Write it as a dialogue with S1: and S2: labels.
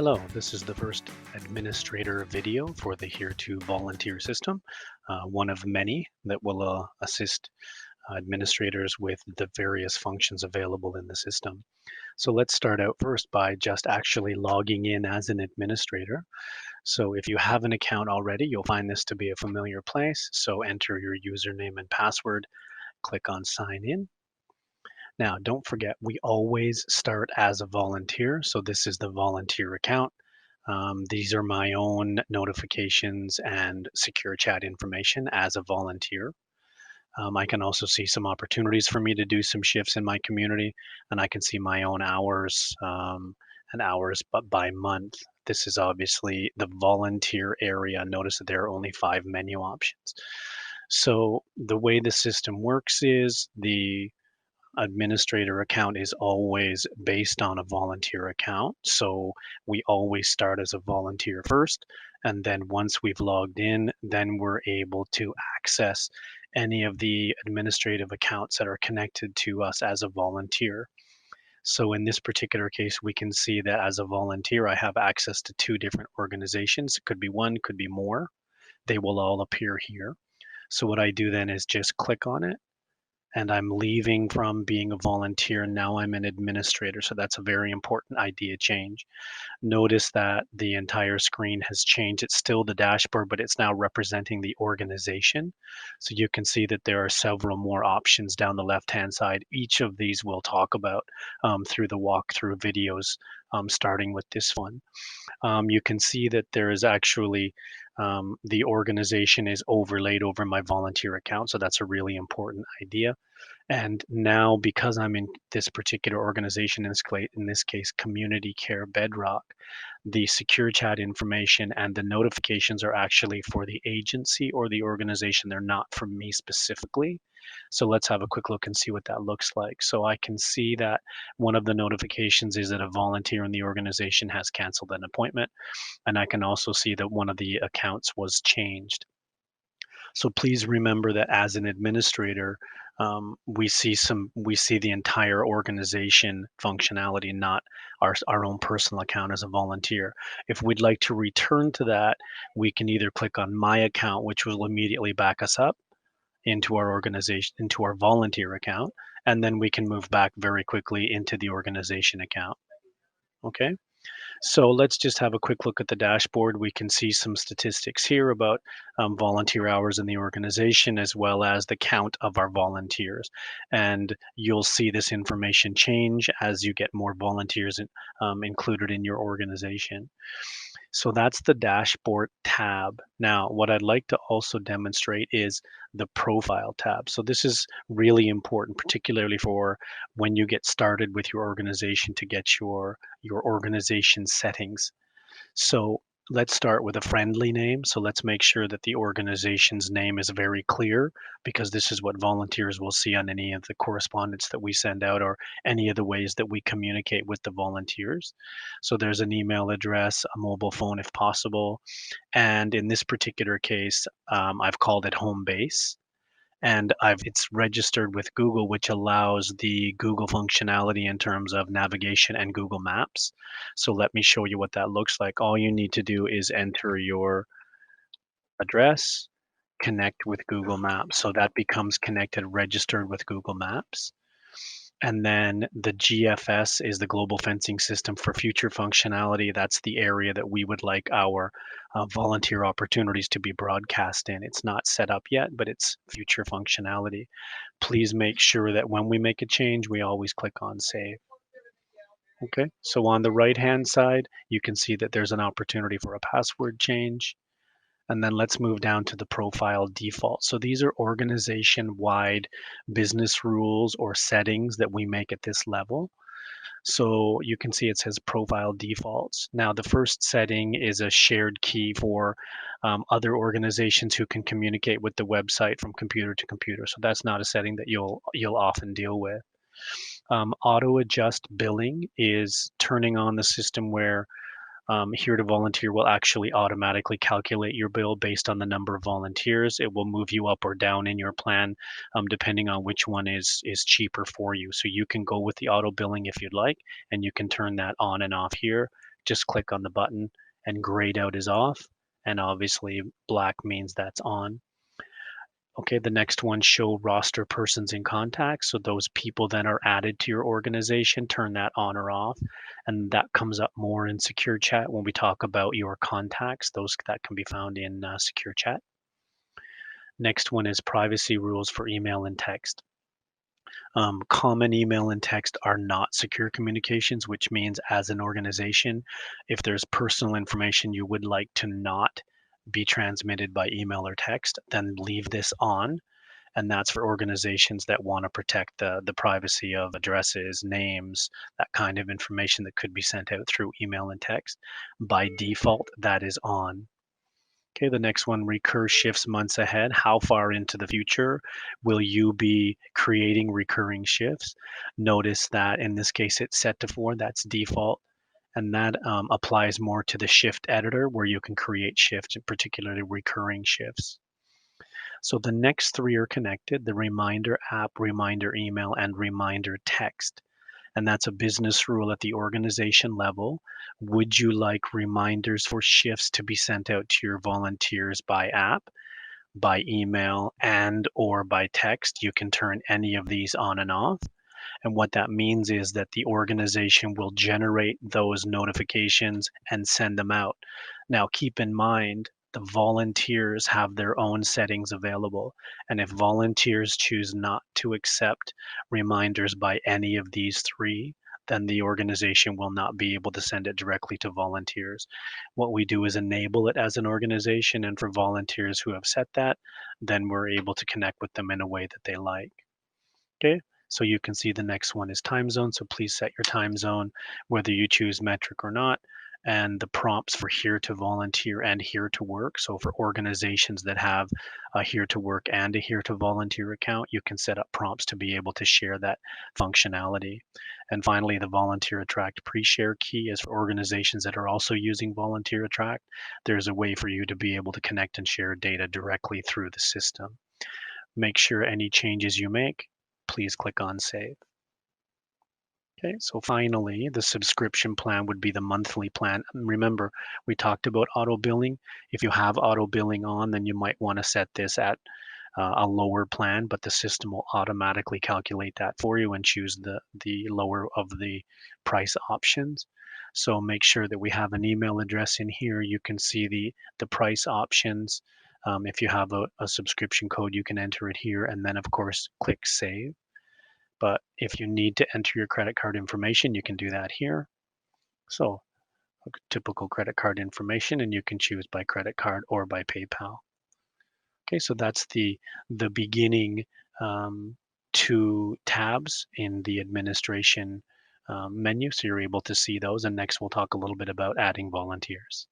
S1: Hello, this is the first administrator video for the Here2Volunteer system, one of many that will assist administrators with the various functions available in the system. So let's start out first by just actually logging in as an administrator. So if you have an account already, you'll find this to be a familiar place. So enter your username and password, click on sign in. Now, don't forget, we always start as a volunteer. So this is the volunteer account. These are my own notifications and secure chat information as a volunteer. I can also see some opportunities for me to do some shifts in my community, and I can see my own hours and hours but by month. This is obviously the volunteer area. Notice that there are only 5 menu options. So the way the system works is the administrator account is always based on a volunteer account. So we always start as a volunteer first. And then once we've logged in, then we're able to access any of the administrative accounts that are connected to us as a volunteer. So in this particular case, we can see that as a volunteer, I have access to 2 different organizations. It could be one, could be more. They will all appear here. So what I do then is just click on it, and I'm leaving from being a volunteer. Now I'm an administrator. So that's a very important idea change. Notice that the entire screen has changed. It's still the dashboard, but it's now representing the organization. So you can see that there are several more options down the left-hand side. Each of these we'll talk about through the walkthrough videos, starting with this one. You can see that there is actually the organization is overlaid over my volunteer account. So that's a really important idea. And now, because I'm in this particular organization, in this case, Community Care Bedrock, the secure chat information and the notifications are actually for the agency or the organization. They're not for me specifically. So let's have a quick look and see what that looks like. So I can see that one of the notifications is that a volunteer in the organization has canceled an appointment. And I can also see that one of the accounts was changed. So please remember that as an administrator, we see the entire organization functionality, not our own personal account as a volunteer. If we'd like to return to that, we can either click on My Account, which will immediately back us up into our organization, into our volunteer account, and then we can move back very quickly into the organization account. Okay. So let's just have a quick look at the dashboard. We can see some statistics here about volunteer hours in the organization, as well as the count of our volunteers. And you'll see this information change as you get more volunteers included in your organization. So that's the dashboard tab. Now, what I'd like to also demonstrate is the profile tab. So this is really important, particularly for when you get started with your organization to get your organization settings. So let's start with a friendly name. So let's make sure that the organization's name is very clear, because this is what volunteers will see on any of the correspondence that we send out or any of the ways that we communicate with the volunteers. So there's an email address, a mobile phone if possible. And in this particular case, I've called it home base. And it's registered with Google, which allows the Google functionality in terms of navigation and Google Maps. So let me show you what that looks like. All you need to do is enter your address, connect with Google Maps. So that becomes connected, registered with Google Maps. And then the GFS is the global fencing system for future functionality. That's the area that we would like our volunteer opportunities to be broadcast in. It's not set up yet, but it's future functionality. Please make sure that when we make a change, we always click on save. Okay, so on the right-hand side, you can see that there's an opportunity for a password change. And then let's move down to the profile default. So these are organization-wide business rules or settings that we make at this level. So you can see it says profile defaults. Now the first setting is a shared key for other organizations who can communicate with the website from computer to computer. So that's not a setting that you'll often deal with. Auto adjust billing is turning on the system where Here2Volunteer will actually automatically calculate your bill based on the number of volunteers. It will move you up or down in your plan depending on which one is cheaper for you. So you can go with the auto billing if you'd like, and you can turn that on and off here. just click on the button, and grayed out is off, and obviously black means that's on. Okay, the next one, show roster persons in contact. So those people then are added to your organization, turn that on or off. And that comes up more in secure chat when we talk about your contacts. Those that can be found in secure chat. Next one is privacy rules for email and text. Common email and text are not secure communications, which means as an organization, if there's personal information you would like to not be transmitted by email or text, then leave this on. And that's for organizations that want to protect the privacy of addresses, names, that kind of information that could be sent out through email and text. By default, that is on. Okay, the next one, recur shifts months ahead. How far into the future will you be creating recurring shifts? Notice that in this case it's set to 4, that's default. And that applies more to the shift editor where you can create shifts, particularly recurring shifts. So the next 3 are connected, the reminder app, reminder email, and reminder text. And that's a business rule at the organization level. Would you like reminders for shifts to be sent out to your volunteers by app, by email, and or by text? You can turn any of these on and off. And what that means is that the organization will generate those notifications and send them out. Now, keep in mind, the volunteers have their own settings available. And if volunteers choose not to accept reminders by any of these 3, then the organization will not be able to send it directly to volunteers. What we do is enable it as an organization, and for volunteers who have set that, then we're able to connect with them in a way that they like. Okay, so you can see the next one is time zone. So please set your time zone, whether you choose metric or not. And the prompts for Here to Volunteer and Here to Work. So for organizations that have a Here to Work and a Here to Volunteer account, you can set up prompts to be able to share that functionality. And finally, the Volunteer Attract pre-share key is for organizations that are also using Volunteer Attract. There's a way for you to be able to connect and share data directly through the system. Make sure any changes you make, please click on Save. Okay, so finally, the subscription plan would be the monthly plan. Remember, we talked about auto billing. If you have auto billing on, then you might want to set this at a lower plan, but the system will automatically calculate that for you and choose the lower of the price options. So make sure that we have an email address in here. You can see the price options. If you have a subscription code, you can enter it here, and then of course click Save. But if you need to enter your credit card information, you can do that here. So typical credit card information, and you can choose by credit card or by PayPal. Okay, so that's the beginning 2 tabs in the administration menu. So you're able to see those. And next we'll talk a little bit about adding volunteers.